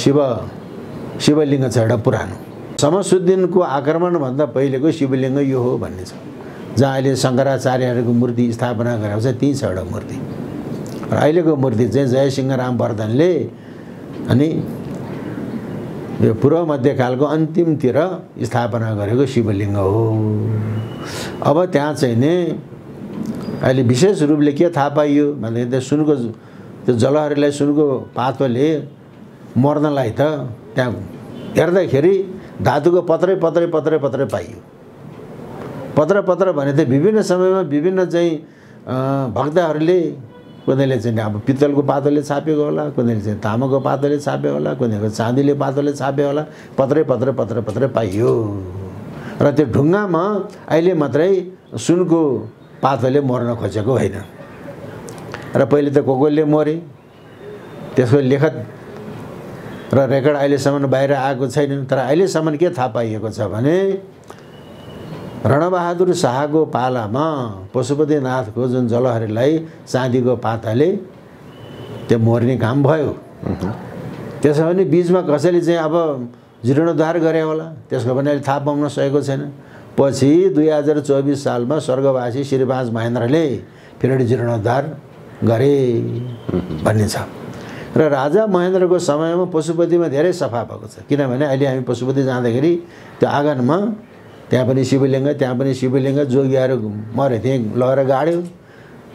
शिवलिङ्ग छ, एउटा पुरानो। शमसुद्दिनको आक्रमणभन्दा पहिलेको शिवलिङ्ग यो हो भन्ने छ। जहाँ अहिले शङ्कराचार्यहरूको मूर्ति स्थापना गरेको छ त्यही छ एउटा मूर्ति। र अहिलेको मूर्ति चाहिँ जयसिंहराम वर्धनले अनि यो पूर्व मध्यकालको अन्तिमतिर स्थापना गरेको शिवलिङ्ग हो। अब त्यहाँ चाहिँ नि अहिले विशेष रूपले के थाहा पाइयो भन्दाखेरि सुनको त्यो जलहरीलाई सुनको पातोले मर्नलाई त त्यहाँ हेर्दाखेरि धातुको पत्रै पाइयो। पत्र भने त विभिन्न समयमा विभिन्न चाहिँ भक्तहरूले कुनैले चाहिँ अब पित्तलको पातोले छापेको होला, कुनैले चाहिँ तामाको पातोले छापेको होला, कुनैको चाँदीले पातोले छापेको होला। पत्रै पाइयो। र त्यो ढुङ्गामा अहिले मात्रै सुनको पातोले मर्न खोजेको होइन। र पहिले त कोकोले मरे, त्यसको लेखत र रेकर्ड अहिलेसम्म बाहिर आएको छैन। तर अहिलेसम्म के थाहा पाइएको छ भने रणबहादुर शाहको पालामा पशुपतिनाथको जुन जलहरीलाई चाँदीको पाताले त्यो मर्ने काम भयो। त्यसो भने बिचमा कसैले चाहिँ अब जीर्णोद्धार गरे होला, त्यसको पनि अहिले थाहा पाउन सकेको छैन। पछि 2024 सालमा स्वर्गवासी श्रीबाज महेन्द्रले फेरि जीर्णोद्धार गरे भन्ने छ। र राजा महेन्द्रको समयमा पशुपतिमा धेरै सफा भएको छ। किनभने अहिले हामी पशुपति जाँदाखेरि त्यो आँगनमा त्यहाँ पनि शिवलिङ्ग जोगियाहरू मरे, त्यहीँ लगेर गाड्यो।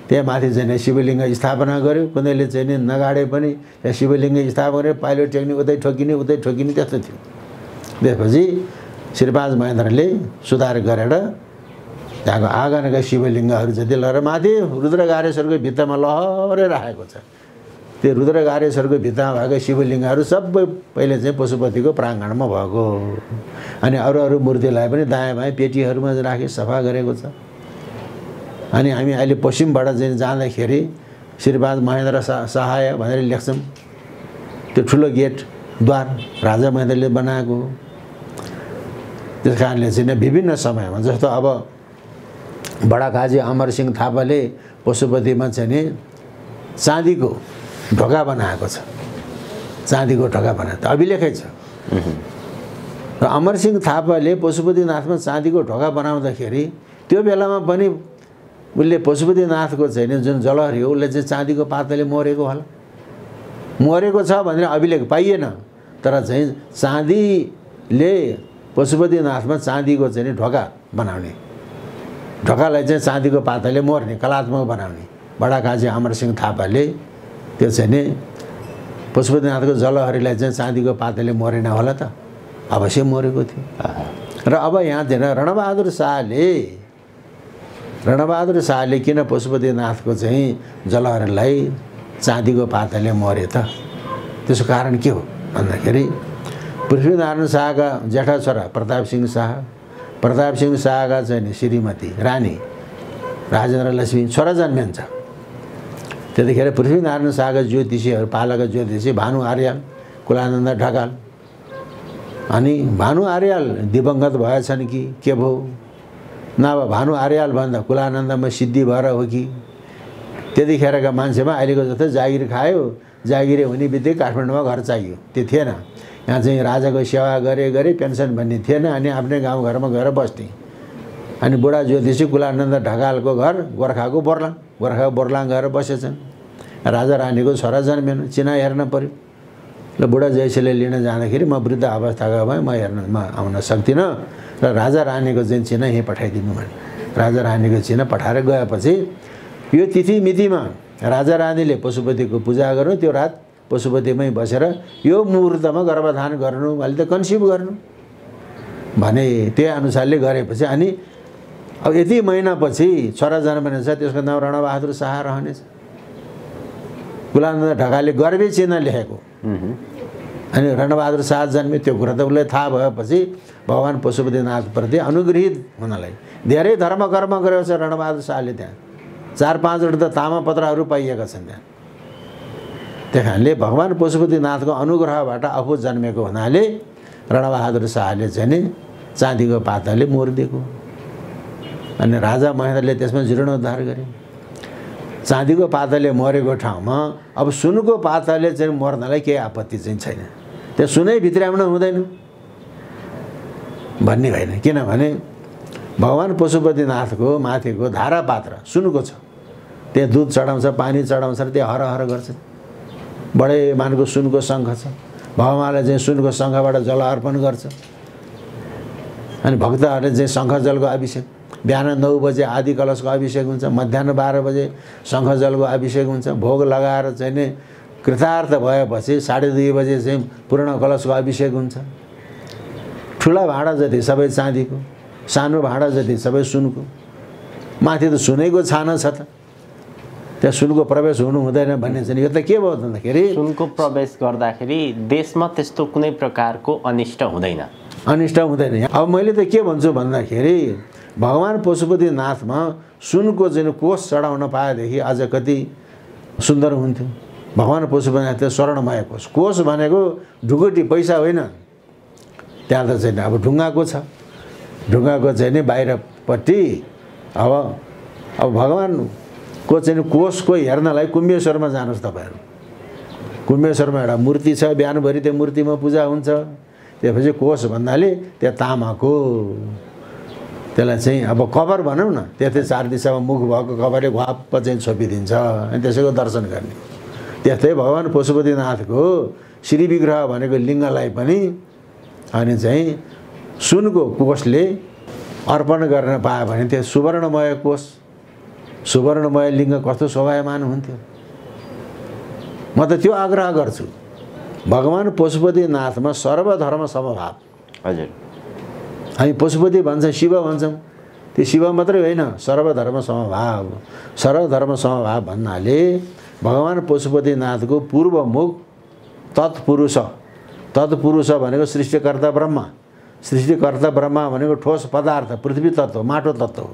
त्यहाँ माथि चाहिँ शिवलिङ्ग स्थापना गर्यो। कुनैले चाहिँ नि नगाडे पनि त्यहाँ शिवलिङ्ग स्थापना गरे, पाइलो टेक्ने, उतै ठोकिने त्यस्तो थियो। त्यसपछि श्रीबाज महेन्द्रले सुधार गरेर त्यहाँको आँगनका शिवलिङ्गहरू जति लगेर माथि रुद्रगारेश्वरको भित्तामा लहरै राखेको छ। त्यो रुद्रगारेश्वरको भित्तामा भएको शिवलिङ्गहरू सबै पहिले चाहिँ पशुपतिको प्राङ्गणमा भएको, अनि अरू अरू मूर्तिलाई पनि दायाँ बायाँ पेटीहरूमा राखी सफा गरेको छ। अनि हामी अहिले पश्चिमबाट चाहिँ जाँदाखेरि श्रीपाद महेन्द्र सहाय भनेर लेख्छौँ। त्यो ठुलो गेट द्वार राजा महेन्द्रले बनाएको। त्यस कारणले चाहिँ विभिन्न समयमा जस्तो अब बडा काजी अमरसिंह थापाले पशुपतिमा चाहिँ नि चाँदीको ढोका बनाएको छ। चाँदीको ढोका बनाएको अभिलेखै छ। र अमरसिंह थापाले पशुपतिनाथमा चाँदीको ढोका बनाउँदाखेरि त्यो बेलामा पनि उसले पशुपतिनाथको चाहिँ जुन जलहरी हो उसले चाहिँ चाँदीको पातले मोरेको होला। मरेको छ भनेर अभिलेख पाइएन, तर चाहिँ चाँदीले पशुपतिनाथमा चाँदीको चाहिँ ढोका बनाउने, ढोकालाई चाहिँ चाँदीको पातले मोर्ने, कलात्मक बनाउने बडा काजी अमरसिंह थापाले त्यो चाहिँ नि पशुपतिनाथको जलहरीलाई चाहिँ चाँदीको पातले मोरेन होला त? अवश्य मोरेको थियो। र अब यहाँ चाहिँ रणबहादुर शाहले किन पशुपतिनाथको चाहिँ जलहरीलाई चाँदीको पातले मोरे त? त्यसको कारण के हो भन्दाखेरि पृथ्वीनारायण शाहका जेठा छोरा प्रताप सिंह शाहका चाहिँ श्रीमती रानी राजेन्द्र लक्ष्मी छोरा जन्मिन्छ। त्यतिखेर पृथ्वीनारायण शाहका ज्योतिषीहरू पालका ज्योतिषी भानु आर्याल, कुलानन्द ढकाल, अनि भानु आर्याल दिवंगत भएछन् कि के भयो? नभए भानु आर्याल भन्दा कुलानन्दमा सिद्धि भएर हो कि? त्यतिखेरका मान्छेमा अहिलेको जस्तो जागिर खायो, जागिरे हुने बित्तिकै काठमाडौँमा घर चाहियो, त्यो थिएन। यहाँ चाहिँ राजाको सेवा गरे पेन्सन भन्ने थिएन। अनि आफ्नै गाउँघरमा गएर बस्थे। अनि बुढा ज्योतिषी कुलानन्द ढकालको घर गोर्खाको बोर्लाङ गएर बसेछन्। राजा रानीको छोरा जन्मेन, चिना हेर्न पर्यो। ल बुढा जयसीले लिन जाँदाखेरि म वृद्ध अवस्थाको भए म आउन सक्दिनँ र राजा रानीको चाहिँ चिना यहीँ पठाइदिनु भने राजा रानीको चिना पठाएर गएपछि यो तिथि मितिमा राजा रानीले पशुपतिको पूजा गर्नु, त्यो रात पशुपतिमै बसेर यो मुहुर्तमा गर्भधान गर्नु, अहिले त कन्सिभ गर्नु भने त्यही अनुसारले गरेपछि अनि अब यति महिनापछि छोरा जन्मनेछ, त्यसको नाम रणबहादुर शाह रहनेछ। कुलानन्द ढकालले गर्भै चिन्ह लेखेको। अनि रणबहादुर शाह जन्मे त्यो कुरा त उसलाई थाहा भएपछि भगवान् पशुपतिनाथप्रति अनुग्रहित हुनलाई धेरै धर्म कर्म गरेको छ रणबहादुर शाहले। त्यहाँ 4-5वटा त तामापत्रहरू पाइएका छन् त्यहाँ। त्यही कारणले भगवान् पशुपतिनाथको अनुग्रहबाट आफू जन्मेको हुनाले रणबहादुर शाहले चाहिँ नि चाँदीको पाताले मोरिदिएको। अनि राजा महेन्द्रले त्यसमा जीर्णोद्धार गरे। चाँदीको पाताले मरेको ठाउँमा अब सुनको पाताले चाहिँ मर्नलाई केही आपत्ति चाहिँ छैन। त्यो सुनै भित्राउन हुँदैन भन्ने होइन, किनभने भगवान् पशुपतिनाथको माथिको धारा पात्र सुनको छ। त्यहाँ दुध चढाउँछ, पानी चढाउँछ र त्यो हरहर गर्छ। बडे मानको सुनको शङ्ख छ। भगवानले चाहिँ सुनको शङ्खबाट जल अर्पण गर्छ। अनि भक्तहरूले चाहिँ शङ्ख जलको अभिषेक, बिहान 9 बजे आदि कलशको अभिषेक हुन्छ, मध्याह 12 बजे शङ्ख जलको अभिषेक हुन्छ। भोग लगाएर चाहिँ नि कृतार्थ भएपछि 2:30 बजे चाहिँ पूर्ण कलशको अभिषेक हुन्छ। ठुला भाँडा जति सबै चाँदीको, सानो भाँडा जति सबै सुनको। माथि त सुनैको छाना छ त, त्यहाँ सुनको प्रवेश हुनु हुँदैन भन्ने चाहिँ यो त के भयो भन्दाखेरि सुनको प्रवेश गर्दाखेरि देशमा त्यस्तो कुनै प्रकारको अनिष्ट हुँदैन। अनिष्ट हुँदैन। अब मैले त के भन्छु भन्दाखेरि भगवान् पशुपतिनाथमा सुनको चाहिँ कोष चढाउन पाएदेखि अझ कति सुन्दर हुन्थ्यो। भगवान् पशुपतिनाथ त स्वर्णमय कोष। कोष भनेको ढुकुटी पैसा होइन, त्यहाँ त चाहिँ अब ढुङ्गाको छ। ढुङ्गाको चाहिँ नि बाहिरपट्टि अब भगवान्को चाहिँ कोषको हेर्नलाई कुम्भेश्वरमा जानुहोस् तपाईँहरू। कुम्भेश्वरमा एउटा मूर्ति छ, बिहानभरि त्यो मूर्तिमा पूजा हुन्छ। त्यसपछि कोष भन्नाले त्यहाँ तामाको, त्यसलाई चाहिँ अब कभर भनौँ न, त्यस्तै 4 दिशामा मुख भएको कभरले घ्वाप्प चाहिँ छोपिदिन्छ अनि त्यसैको दर्शन गर्ने। त्यस्तै भगवान् पशुपतिनाथको श्री विग्रह भनेको लिङ्गलाई पनि अनि चाहिँ सुनको कोषले अर्पण गर्न पायो भने त्यो सुवर्णमय कोष, सुवर्णमय लिङ्ग कस्तो शोभायमान हुन्थ्यो। म त त्यो आग्रह गर्छु भगवान् पशुपतिनाथमा सर्वधर्म समभाव। हजुर, हामी पशुपति भन्छौँ, शिव भन्छौँ, त्यो शिव मात्रै होइन, सर्वधर्म समभाव। सर्वधर्म समभाव भन्नाले भगवान् पशुपतिनाथको पूर्वमुख तत्पुरुष। तत्पुरुष भनेको सृष्टिकर्ता ब्रह्मा। सृष्टिकर्ता ब्रह्मा भनेको ठोस पदार्थ, पृथ्वी तत्त्व, माटो तत्त्व हो।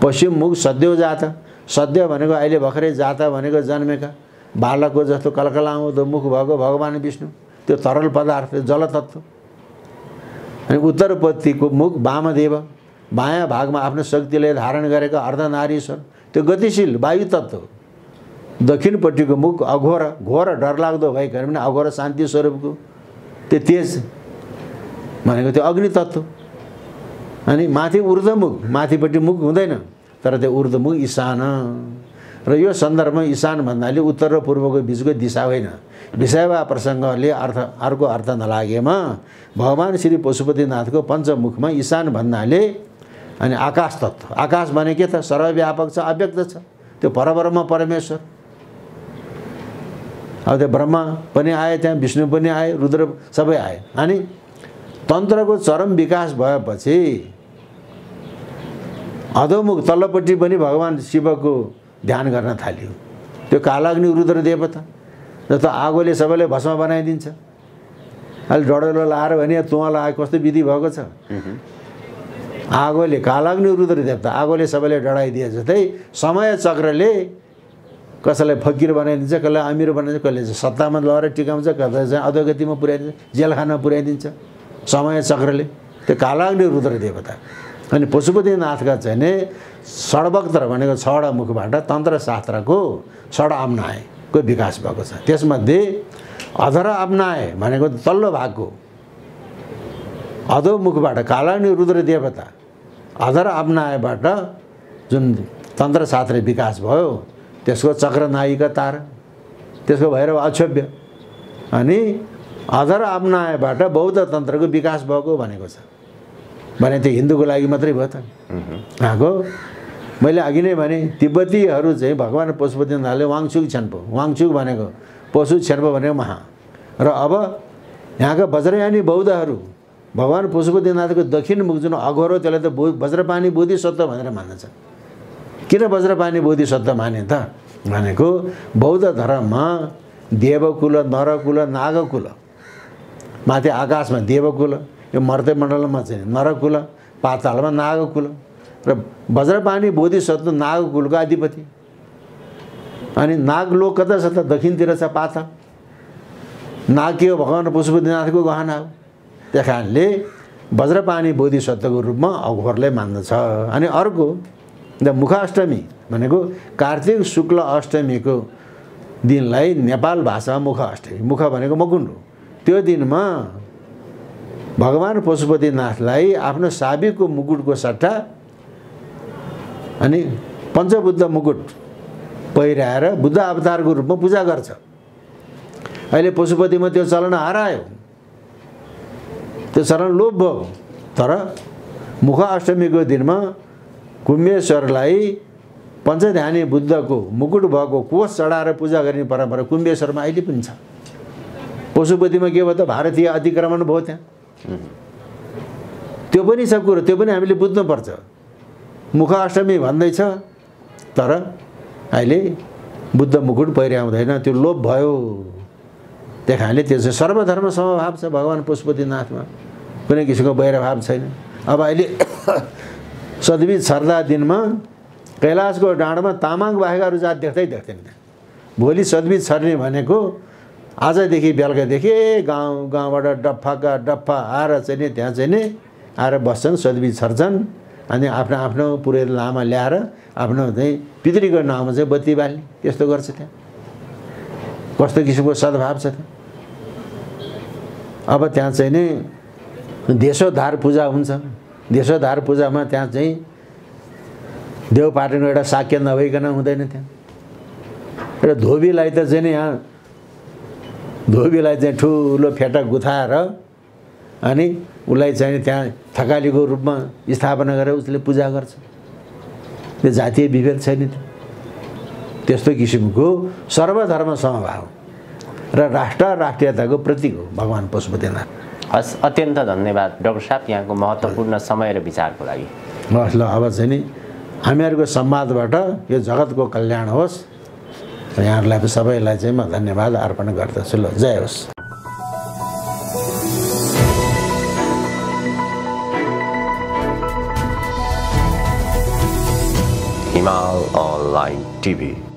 पश्चिममुख सद्योजात। सद्य भनेको अहिले भर्खरै जात भनेको जन्मेका, बालकको जस्तो कलकलाउँदो मुख भएको भगवान् विष्णु, त्यो तरल पदार्थ, जल तत्त्व। अनि उत्तरपट्टिको मुख वामदेव, बायाँ भागमा आफ्नो शक्तिले धारण गरेका अर्धनारीश्वर, त्यो गतिशील वायु तत्त्व। दक्षिणपट्टिको मुख अघोर, घोर डरलाग्दो भएकोहरू पनि अघोर शान्ति स्वरूपको, त्यो तेज भनेको त्यो अग्नि तत्त्व। अनि माथि ऊर्ध्वमुख, माथिपट्टि मुख हुँदैन, तर त्यो ऊर्ध्वमुख ईशान। र यो सन्दर्भमा ईशान भन्नाले उत्तर र पूर्वको बिचको दिशा होइन। विषय वा प्रसङ्गले अर्को अर्थ नलागेमा भगवान् श्री पशुपतिनाथको पञ्चमुखमा ईशान भन्नाले अनि आकाश तत्त्व। आकाश भने के त? सर्वव्यापक छ, अव्यक्त छ, त्यो परब्रह्म परमेश्वर। अब त्यो ब्रह्मा पनि आए, त्यहाँ विष्णु पनि आए, रुद्र सबै आए। अनि तन्त्रको चरम विकास भएपछि अधोमुख तल्लोपट्टि पनि भगवान् शिवको ध्यान गर्न थाल्यो। त्यो कालाग्नि रुद्र देवता जस्तो आगोले सबैले भस्म बनाइदिन्छ। अहिले डढलो लाएर भने तुवा लगाएको कस्तो विधि भएको छ। आगोले, कालाग्नि रुद्र देवता, आगोले सबैले डढाइदिए जस्तै समय चक्रले कसैलाई फकिर बनाइदिन्छ, कसैलाई अमिर बनाइदिन्छ, कसैले सत्तामा लगेर टिकाउँछ, कसैलाई चाहिँ अधोगतिमा पुर्याइदिन्छ, जेलखाना पुर्याइदिन्छ समय चक्रले। त्यो कालाग्नि रुद्र देवता। अनि पशुपतिनाथका चाहिँ नि षड्वक्त्र भनेको छवटा मुखबाट तन्त्रशास्त्रको षड्आम्नायको विकास भएको छ। त्यसमध्ये अधर आम्नाय भनेको तल्लो भागको अधोमुखबाट कालाग्नि रुद्र देवता, अधर आम्नायबाट जुन तन्त्रशास्त्र विकास भयो त्यसको चक्रनायिका तारा, त्यसको भैरव अक्षोभ्य। अनि अधर आम्नायबाट बौद्ध तन्त्रको विकास भएको भनेको छ। भने त्यो हिन्दूको लागि मात्रै भयो त आएको। मैले अघि नै भने तिब्बतीहरू चाहिँ भगवान् पशुपतिनाथले वाङचुक छेन्पो, वाङचुक भनेको पशु, छेन्पो भनेको महा। र अब यहाँका वज्रयानी बौद्धहरू भगवान् पशुपतिनाथको दक्षिण मुख जुन अघोर हो त्यसलाई त वज्रपानी बोधिसत्व भनेर मान्दछ। किन वज्रपानी बोधिसत्व माने त भनेको बौद्ध धर्ममा देवकुल, नरकुल, नागकुल, माथि आकाशमा देवकुल, यो मर्त्यमण्डलमा चाहिँ नरकुल, पातालमा नागकुल, र वज्रपानी बोधिसत्व नागकुलको अधिपति। अनि नागलोक कता छ त? दक्षिणतिर छ पाताल। नाग के हो? भगवान् पशुपतिनाथको गहना हो। त्यस कारणले वज्रपानी बोधिसत्वको रूपमा अघोरले मान्दछ। अनि अर्को मुखाष्टमी भनेको कार्तिक शुक्ल अष्टमीको दिनलाई नेपाल भाषामा मुखाष्टमी, मुख भनेको मुकुण्ड, त्यो दिनमा भगवान् पशुपतिनाथलाई आफ्नो साबिकको मुकुटको सट्टा अनि पञ्चबुद्ध मुकुट पहिराएर बुद्ध अवतारको रूपमा पूजा गर्छ। अहिले पशुपतिमा त्यो चलन हरायो, त्यो चलन लोप भयो। तर मुख अष्टमीको दिनमा कुम्भेश्वरलाई पञ्चध्यानी बुद्धको मुकुट भएको कोष चढाएर पूजा गर्ने परम्परा कुम्भेश्वरमा अहिले पनि छ। पशुपतिमा के भयो त? भारतीय अतिक्रमण भयो त्यहाँ। त्यो पनि छ कुरो, त्यो पनि हामीले बुझ्नुपर्छ। मुख अष्टमी भन्दैछ, तर अहिले बुद्ध मुकुट पहिर्याउँदैन, त्यो लोप भयो। त्यही कारणले त्यो चाहिँ सर्वधर्म समभाव छ भगवान् पशुपतिनाथमा, कुनै किसिमको वैरभाव छैन। अब अहिले सद्बिज छर्दा दिनमा कैलाशको डाँडमा तामाङ बाहेक अरू जात देख्दैन। भोलि सद्बिज छर्ने भनेको आजदेखि बेलुकादेखि गाउँबाट डफ्फा आएर चाहिँ नि त्यहाँ चाहिँ नि आएर बस्छन्, सद्बिज छर्छन्। अनि आफ्नो आफ्नो पुरोहित लामा ल्याएर आफ्नो चाहिँ पितृको नाउँमा चाहिँ बत्ती बाल्ने, त्यस्तो गर्छ त्यहाँ। कस्तो किसिमको सद्भाव छ त्यहाँ। अब त्यहाँ चाहिँ नि देशोद्धार पूजा हुन्छ। देशोद्धार पूजामा त्यहाँ चाहिँ देवपाटनको एउटा साक्य नभइकन हुँदैन त्यहाँ। र धोबीलाई त चाहिँ नि यहाँ धोबीलाई चाहिँ ठुलो फेटा गुथाएर अनि उसलाई चाहिँ त्यहाँ थकालीको रूपमा स्थापना गरेर उसले पूजा गर्छ। त्यो जातीय विभेद छैन त्यस्तो किसिमको सर्वधर्म समभाव र राष्ट्रियताको प्रतीक हो भगवान् पशुपतिनाथ। हस्, अत्यन्त धन्यवाद डाक्टर साहब यहाँको महत्त्वपूर्ण समय र विचारको लागि। हस् ल, अब चाहिँ नि हामीहरूको संवादबाट यो जगतको कल्याण होस्। यहाँहरूलाई सबैलाई चाहिँ म धन्यवाद अर्पण गर्दछु। ल, जय होस्। हिमाल अनलाइन टिभी।